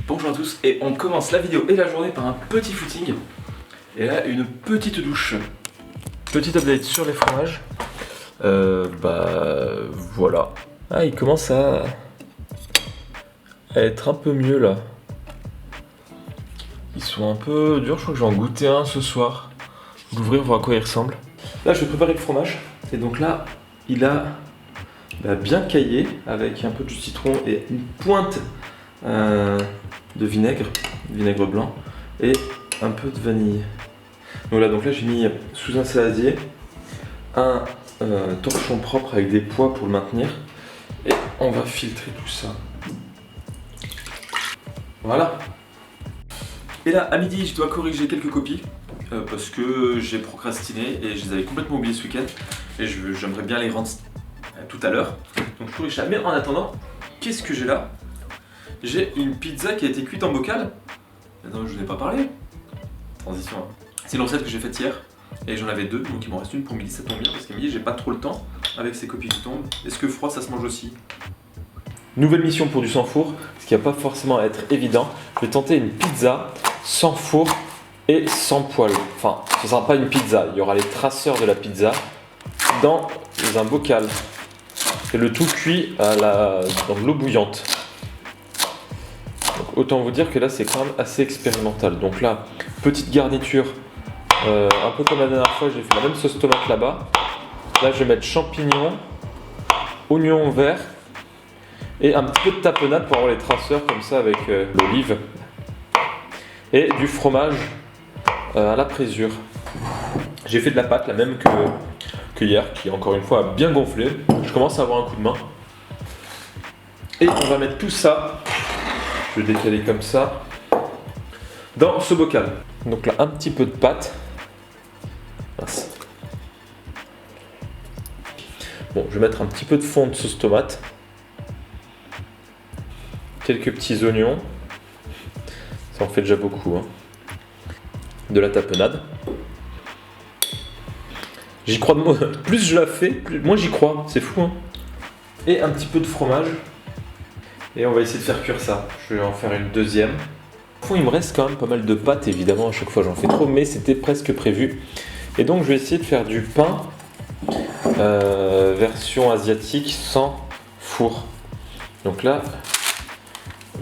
Bonjour à tous, et on commence la vidéo et la journée par un petit footing. Et là, une petite douche. Petit update sur les fromages. Voilà. Ah, il commence à être un peu mieux là. Ils sont un peu durs, je crois que je vais en goûter un ce soir. L'ouvrir, voir à quoi il ressemble. Là, je vais préparer le fromage. Et donc là, il a bien caillé avec un peu de jus de citron et une pointe de vinaigre blanc et un peu de vanille. Donc là j'ai mis sous un saladier un torchon propre avec des pois pour le maintenir et on va filtrer tout ça. Voilà. Et là à midi je dois corriger quelques copies parce que j'ai procrastiné et je les avais complètement oubliées ce week-end et j'aimerais bien les rendre tout à l'heure. Donc je corrige ça. Mais en attendant, qu'est-ce que j'ai là? J'ai une pizza qui a été cuite en bocal. Attends, je vous ai pas parlé. Transition. C'est une recette que j'ai faite hier et j'en avais deux, donc il m'en reste une pour midi, ça tombe bien parce qu'à midi j'ai pas trop le temps avec ces copies qui tombent. Est-ce que froid ça se mange aussi? Nouvelle mission pour du sans four, ce qui va pas forcément être évident. Je vais tenter une pizza sans four et sans poêle. Enfin, ce sera pas une pizza, il y aura les traceurs de la pizza dans un bocal. Et le tout cuit dans de l'eau bouillante. Donc, autant vous dire que là c'est quand même assez expérimental. Donc là, petite garniture, un peu comme la dernière fois, j'ai fait la même sauce tomate là-bas. Là je vais mettre champignons, oignons verts et un petit peu de tapenade pour avoir les traceurs comme ça avec l'olive. Et du fromage à la présure. J'ai fait de la pâte, la même que hier, qui encore une fois a bien gonflé. Je commence à avoir un coup de main. Et on va mettre tout ça, je vais décaler comme ça, dans ce bocal. Donc là, un petit peu de pâte. Mince. Bon, je vais mettre un petit peu de fond de sauce tomate. Quelques petits oignons. Ça en fait déjà beaucoup. Hein. De la tapenade. J'y crois de moi. Plus je la fais, plus moi j'y crois. C'est fou. Hein. Et un petit peu de fromage. Et on va essayer de faire cuire ça. Je vais en faire une deuxième. Au fond, il me reste quand même pas mal de pâtes, évidemment, à chaque fois j'en fais trop, mais c'était presque prévu. Et donc je vais essayer de faire du pain version asiatique sans four. Donc là,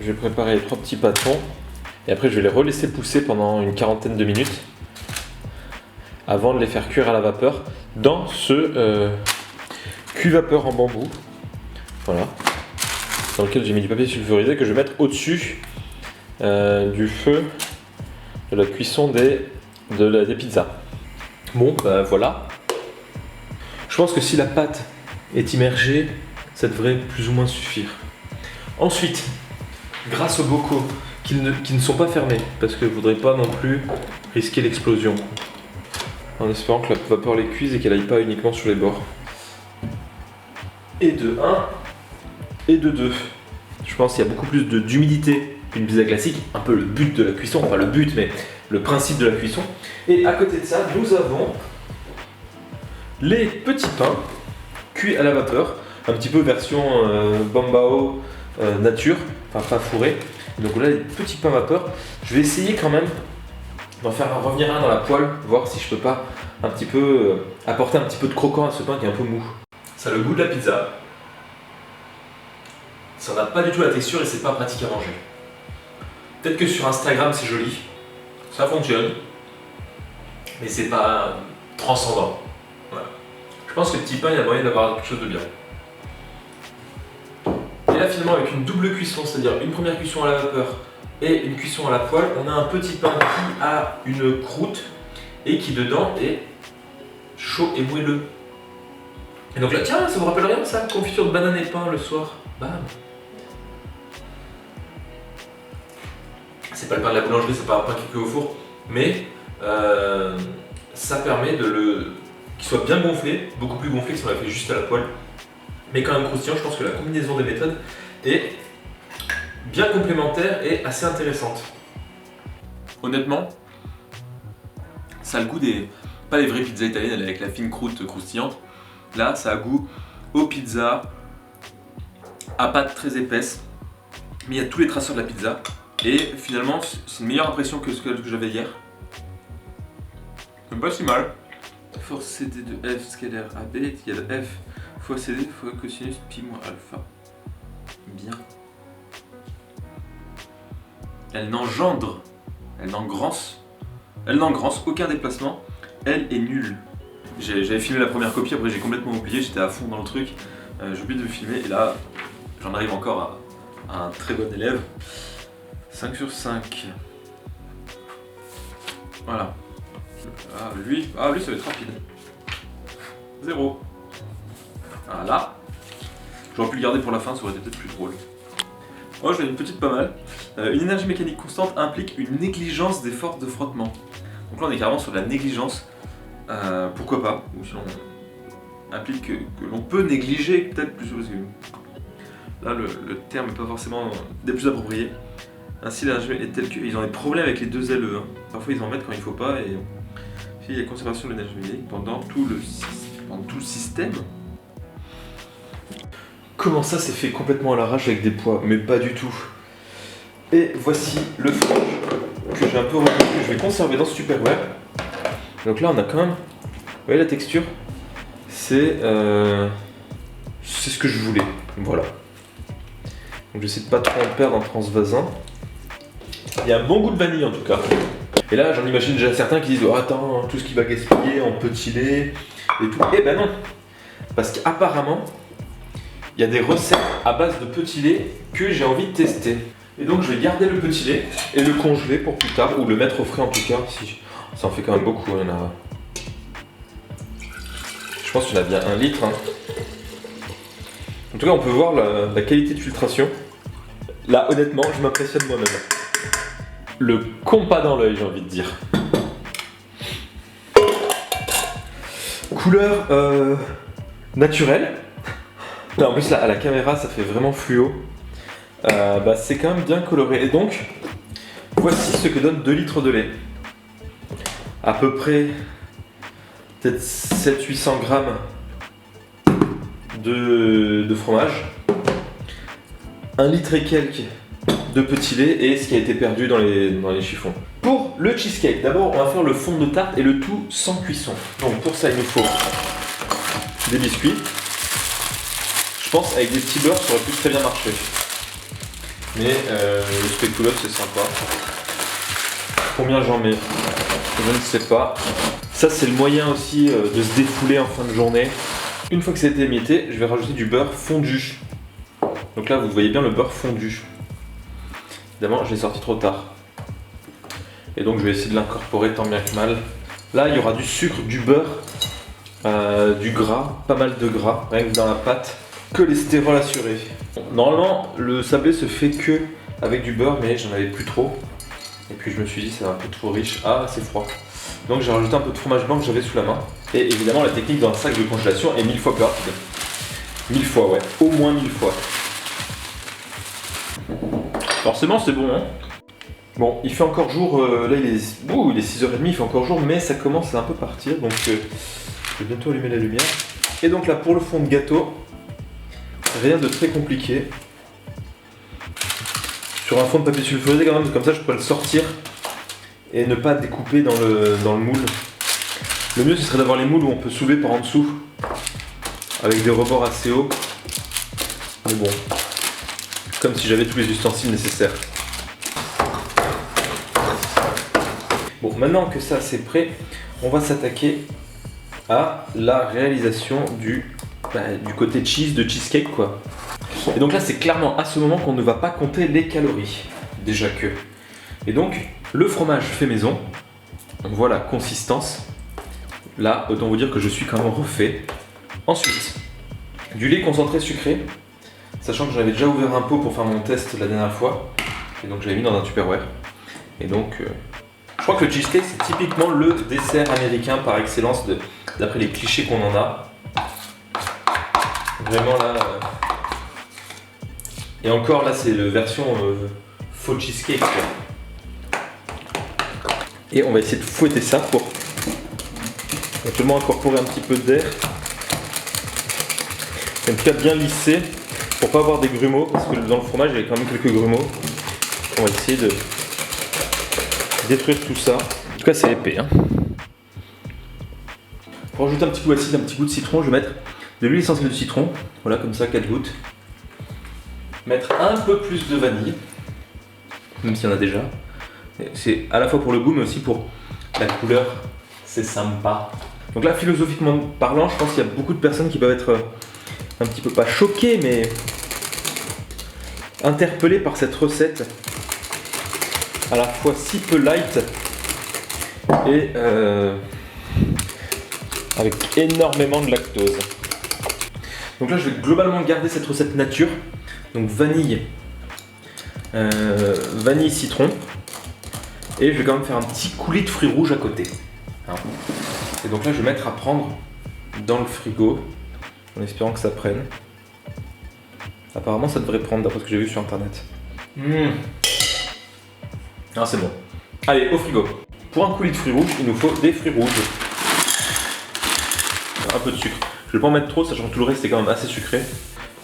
je vais préparer les 3 petits pâtons. Et après, je vais les relaisser pousser pendant une quarantaine de minutes avant de les faire cuire à la vapeur dans ce cuit-vapeur en bambou. Voilà. Dans lequel j'ai mis du papier sulfurisé que je vais mettre au-dessus du feu de la cuisson des pizzas. Bon, voilà. Je pense que si la pâte est immergée, ça devrait plus ou moins suffire. Ensuite, grâce aux bocaux qui ne sont pas fermés, parce que je ne voudrais pas non plus risquer l'explosion, en espérant que la vapeur les cuise et qu'elle n'aille pas uniquement sur les bords. Et de 1 et de 2. Je pense qu'il y a beaucoup plus d'humidité qu'une pizza classique, un peu le but de la cuisson, enfin le but, mais le principe de la cuisson. Et à côté de ça, nous avons les petits pains cuits à la vapeur, un petit peu version Bambao nature, enfin pas fourré. Donc là, les petits pains vapeur. Je vais essayer quand même d'en faire revenir un dans la poêle, voir si je peux pas un petit peu apporter un petit peu de croquant à ce pain qui est un peu mou. Ça a le goût de la pizza. Ça n'a pas du tout la texture et c'est pas pratique à manger. Peut-être que sur Instagram c'est joli, ça fonctionne, mais c'est pas transcendant. Voilà. Je pense que le petit pain, il y a moyen d'avoir quelque chose de bien. Et là finalement avec une double cuisson, c'est-à-dire une première cuisson à la vapeur et une cuisson à la poêle, on a un petit pain qui a une croûte et qui dedans est chaud et moelleux. Et donc là, tiens, ça vous rappelle rien ça? Confiture de banane et pain le soir. Bam. C'est pas le pain de la boulangerie, c'est pas un pain qui est cuit au four, mais ça permet qu'il soit bien gonflé, beaucoup plus gonflé que si on l'avait fait juste à la poêle, mais quand même croustillant. Je pense que la combinaison des méthodes est bien complémentaire et assez intéressante. Honnêtement, ça a le goût pas les vraies pizzas italiennes avec la fine croûte croustillante. Là, ça a goût aux pizzas à pâte très épaisse, mais il y a tous les traceurs de la pizza. Et finalement, c'est une meilleure impression que ce que j'avais hier. C'est pas si mal. Force CD de F scalaire AB est égal à F fois CD fois cosinus pi moins alpha. Bien. Elle n'engendre, elle n'engrance aucun déplacement. Elle est nulle. J'avais filmé la première copie, après j'ai complètement oublié, j'étais à fond dans le truc. J'ai oublié de filmer et là, j'en arrive encore à un très bon élève. 5 sur 5. Voilà. Lui, ça va être rapide. 0. Voilà. J'aurais pu le garder pour la fin, ça aurait été peut-être plus drôle. Moi, je vais une petite pas mal. Une énergie mécanique constante implique une négligence des forces de frottement. Donc là, on est carrément sur de la négligence. Pourquoi pas? Ou sinon, implique que l'on peut négliger peut-être plus. Là, le terme n'est pas forcément des plus appropriés. Ainsi, l'énergie est telle qu'ils ont des problèmes avec les deux LE. Parfois, ils en mettent quand il ne faut pas. Et il y a conservation de l'énergie mécanique pendant tout le système. Comment ça, c'est fait complètement à l'arrache avec des poids? Mais pas du tout. Et voici le fromage que j'ai un peu retenu, que je vais conserver dans ce Tupperware. Donc là, on a quand même... Vous voyez la texture? C'est ce que je voulais. Voilà. Donc j'essaie de pas trop en perdre en transvasant. Il y a un bon goût de vanille en tout cas. Et là, j'en imagine déjà certains qui disent oh, attends, tout ce qui va gaspiller en petit lait et tout. Eh ben non, parce qu'apparemment, il y a des recettes à base de petit lait que j'ai envie de tester. Et donc, je vais garder le petit lait et le congeler pour plus tard, ou le mettre au frais en tout cas. Si ça en fait quand même beaucoup. Il y en a... Je pense qu'il y en a bien 1 litre. Hein. En tout cas, on peut voir la qualité de filtration. Là, honnêtement, je m'impressionne moi-même. Le compas dans l'œil, j'ai envie de dire. Couleur naturelle. Là, en plus, là, à la caméra, ça fait vraiment fluo. C'est quand même bien coloré. Et donc, voici ce que donne 2 litres de lait. À peu près, peut-être 700-800 grammes de fromage. 1 litre et quelques de petit lait et ce qui a été perdu dans les chiffons. Pour le cheesecake, d'abord on va faire le fond de tarte et le tout sans cuisson. Donc pour ça il nous faut des biscuits. Je pense avec des petits beurres ça aurait pu très bien marcher. Mais le spéculoos c'est sympa. Combien j'en mets? Je ne sais pas. Ça c'est le moyen aussi de se défouler en fin de journée. Une fois que ça a été émietté, je vais rajouter du beurre fondu. Donc là vous voyez bien le beurre fondu. Évidemment, je l'ai sorti trop tard. Et donc, je vais essayer de l'incorporer tant bien que mal. Là, il y aura du sucre, du beurre, du gras, pas mal de gras, rien que dans la pâte. Cholestérol assuré. Bon, normalement, le sablé se fait que avec du beurre, mais j'en avais plus trop. Et puis, je me suis dit, c'est un peu trop riche. Ah, c'est froid. Donc, j'ai rajouté un peu de fromage blanc que j'avais sous la main. Et évidemment, la technique dans un sac de congélation est 1000 fois plus rapide. 1000 fois, ouais. Au moins 1000 fois. Forcément c'est bon hein. Bon il fait encore jour, là il est 6h30, il fait encore jour mais ça commence à un peu partir donc je vais bientôt allumer la lumière. Et donc là pour le fond de gâteau, rien de très compliqué. Sur un fond de papier sulfurisé quand même, comme ça je pourrais le sortir et ne pas découper dans le moule. Le mieux ce serait d'avoir les moules où on peut soulever par en dessous avec des rebords assez hauts. Mais bon. Comme si j'avais tous les ustensiles nécessaires. Bon, maintenant que ça c'est prêt, on va s'attaquer à la réalisation du côté cheese de cheesecake quoi. Et donc là c'est clairement à ce moment qu'on ne va pas compter les calories, déjà que. Et donc le fromage fait maison, on voit la consistance. Là autant vous dire que je suis quand même refait. Ensuite, du lait concentré sucré. Sachant que j'avais déjà ouvert un pot pour faire mon test la dernière fois. Et donc j'avais mis dans un Tupperware. Et donc, je crois que le cheesecake c'est typiquement le dessert américain par excellence d'après les clichés qu'on en a. Vraiment là... Et encore là c'est la version faux cheesecake. Quoi. Et on va essayer de fouetter ça pour éventuellement incorporer un petit peu d'air. En tout cas bien lisser. pour pas avoir des grumeaux, parce que dans le fromage il y avait quand même quelques grumeaux. On va essayer de détruire tout ça. En tout cas c'est épais. Hein. Pour rajouter un petit goût acide, un petit goût de citron, je vais mettre de l'huile essentielle de citron. Voilà, comme ça, 4 gouttes. Mettre un peu plus de vanille, même s'il y en a déjà. C'est à la fois pour le goût, mais aussi pour la couleur. C'est sympa. Donc là, philosophiquement parlant, je pense qu'il y a beaucoup de personnes qui peuvent être un petit peu, pas choquées, mais interpellées par cette recette. À la fois si peu light et avec énormément de lactose. Donc là je vais globalement garder cette recette nature. Donc vanille, vanille citron. Et je vais quand même faire un petit coulis de fruits rouges à côté. Hein. Et donc là je vais mettre à prendre dans le frigo en espérant que ça prenne. Apparemment ça devrait prendre d'après ce que j'ai vu sur internet. Ah c'est bon. Allez au frigo. Pour un coulis de fruits rouges il nous faut des fruits rouges. Un peu de sucre. Je vais pas en mettre trop, sachant que tout le reste est quand même assez sucré.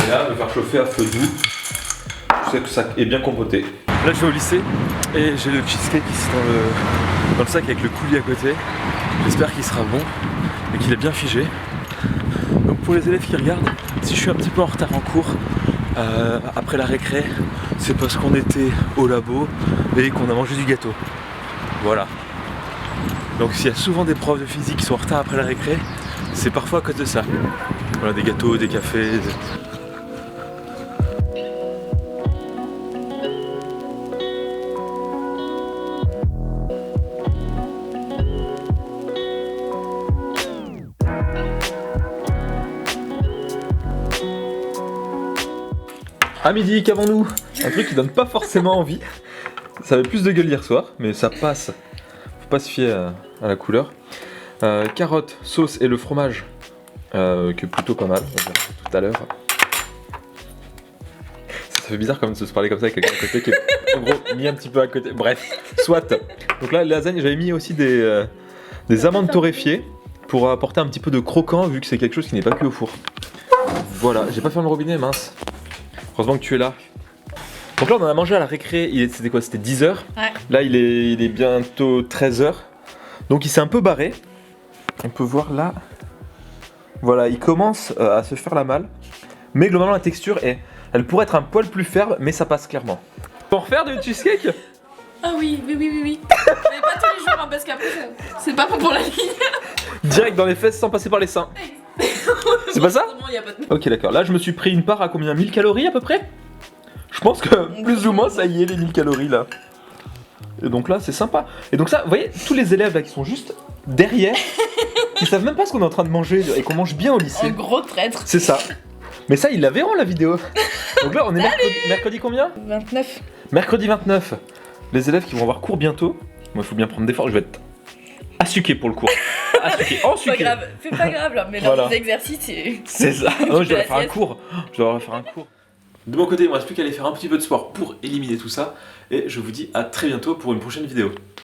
Et là, je vais faire chauffer à feu doux. Je sais que ça est bien compoté. Là, je vais au lycée et j'ai le cheesecake ici dans le sac avec le coulis à côté. J'espère qu'il sera bon et qu'il est bien figé. Donc pour les élèves qui regardent, si je suis un petit peu en retard en cours, après la récré, c'est parce qu'on était au labo et qu'on a mangé du gâteau. Voilà. Donc s'il y a souvent des profs de physique qui sont en retard après la récré, c'est parfois à cause de ça. Voilà, des gâteaux, des cafés. À midi, qu'avons-nous? Un truc qui donne pas forcément envie. Ça avait plus de gueule hier soir, mais ça passe. Faut pas se fier à la couleur. Carottes, sauce et le fromage, qui est plutôt pas mal, on verra tout à l'heure. Ça fait bizarre quand même de se parler comme ça avec quelqu'un à côté qui est en gros mis un petit peu à côté. Bref, soit. Donc là, la lasagne, j'avais mis aussi des amandes torréfiées pour apporter un petit peu de croquant vu que c'est quelque chose qui n'est pas cuit au four. Voilà, j'ai pas fermé le robinet, mince. Heureusement que tu es là. Donc là, on en a mangé à la récré, c'était quoi? C'était 10h. Ouais. Là, il est bientôt 13h. Donc il s'est un peu barré. On peut voir là, voilà, il commence à se faire la malle, mais globalement la texture elle pourrait être un poil plus ferme, mais ça passe clairement. Pour refaire du cheesecake? Ah oui. Mais pas tous les jours, hein, parce qu'après c'est pas bon pour la ligne. Direct dans les fesses sans passer par les seins. C'est pas ça? Y a pas de... Ok d'accord, là je me suis pris une part à combien? 1000 calories à peu près? Je pense que plus ou moins ça y est les 1000 calories là. Et donc là c'est sympa. Et donc ça, vous voyez, tous les élèves là qui sont juste derrière, qui savent même pas ce qu'on est en train de manger et qu'on mange bien au lycée. Un gros traître. C'est ça. Mais ça ils la verront la vidéo. Donc là on est mercredi combien? 29. Mercredi 29. Les élèves qui vont avoir cours bientôt. Moi il faut bien prendre des forces, je vais être assuqué pour le cours. Assuqué, Pas grave, c'est pas grave là, mais dans Voilà. les exercices C'est ça. Non, je dois la faire un sieste. cours. Je dois faire un cours. De mon côté, il me reste plus qu'à aller faire un petit peu de sport pour éliminer tout ça. Et je vous dis à très bientôt pour une prochaine vidéo.